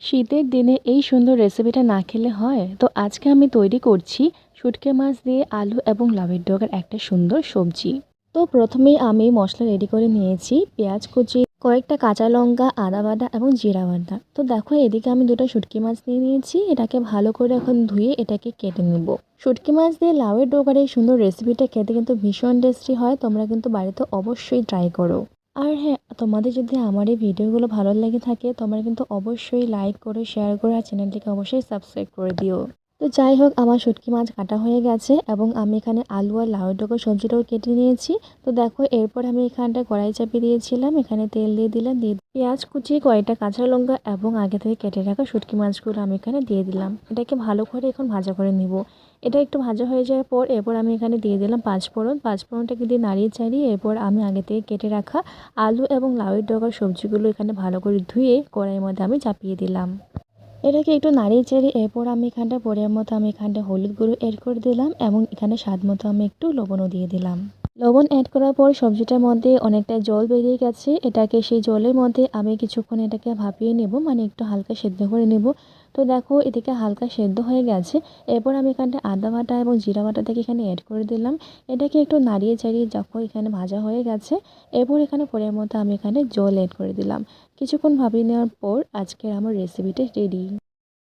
শীতের দিনে এই সুন্দর রেসিপিটা না খেলে হয়? তো আজকে আমি তৈরি করছি শুঁটকি মাছ দিয়ে আলু এবং লাউয়ের ডগার একটা সুন্দর সবজি। তো প্রথমেই আমি মশলা রেডি করে নিয়েছি। পেঁয়াজ কুচি, কয়েকটা কাঁচা লঙ্কা, আদা বাটা এবং জিরা বাটা। তো দেখো এদিকে আমি দুটো শুঁটকি মাছ নিয়ে নিয়েছি। এটাকে ভালো করে এখন ধুয়ে এটাকে কেটে নেব। শুঁটকি মাছ দিয়ে লাউয়ের ডগার এই সুন্দর রেসিপিটা খেতে কিন্তু ভীষণ টেস্টি হয়। তোমরা কিন্তু বাড়িতে অবশ্যই ট্রাই করো। আর হ্যাঁ, তোমাদের যদি আমার এই ভিডিওগুলো ভালো লেগে থাকে তোমরা কিন্তু অবশ্যই লাইক করে, শেয়ার করে আর চ্যানেলটিকে অবশ্যই সাবস্ক্রাইব করে দিও। তো যাই হোক, আমার শুটকি মাছ কাটা হয়ে গেছে এবং আমি এখানে আলু আর লাউয়ের ডগা সবজিটাও কেটে নিয়েছি। তো দেখো এরপর আমি এখানটা কড়াই চাপিয়ে দিয়েছিলাম, এখানে তেল দিয়ে দিলাম, দিয়ে পেঁয়াজ কুচি, কয়েকটা কাঁচা লঙ্কা এবং আগে থেকে কেটে রাখা শুটকি মাছগুলো আমি এখানে দিয়ে দিলাম। এটাকে ভালো করে এখন ভাজা করে নিব। এটা একটু ভাজা হয়ে যাওয়ার পর এরপর আমি এখানে দিয়ে দিলাম পাঁচফোড়ন। পাঁচফোড়নটাকে দিয়ে নাড়িয়ে চাড়িয়ে এরপর আমি আগে থেকে কেটে রাখা আলু এবং লাউয়ের ডগার সবজিগুলো এখানে ভালো করে ধুয়ে কড়াইয়ের মধ্যে আমি চাপিয়ে দিলাম। এটাকে একটু নাড়িয়ে চাড়িয়ে এরপর আমি এখানটা পরিমাণ মতো আমি এখানটা হলুদ গুঁড়ো অ্যাড করে দিলাম এবং এখানে স্বাদ মতো আমি একটু লবণও দিয়ে দিলাম। লবণ অ্যাড করার পর সবজিটার মধ্যে অনেকটা জল বেরিয়ে গেছে। এটাকে সেই জলের মধ্যে আমি কিছুক্ষণ এটাকে ভাপিয়ে নেব, মানে একটু হালকা সেদ্ধ করে নেব। তো দেখো এদিকে হালকা সেদ্ধ হয়ে গেছে। এরপর আমি এখানটা আদা বাটা এবং জিরা বাটাটাকে এখানে অ্যাড করে দিলাম। এটাকে একটু নাড়িয়ে চাড়িয়ে যখন এখানে ভাজা হয়ে গেছে এরপর এখানে পরিমাণ মতো আমি এখানে জল অ্যাড করে দিলাম। কিছুক্ষণ ভাপিয়ে নেওয়ার পর আজকের আমার রেসিপিটা রেডি।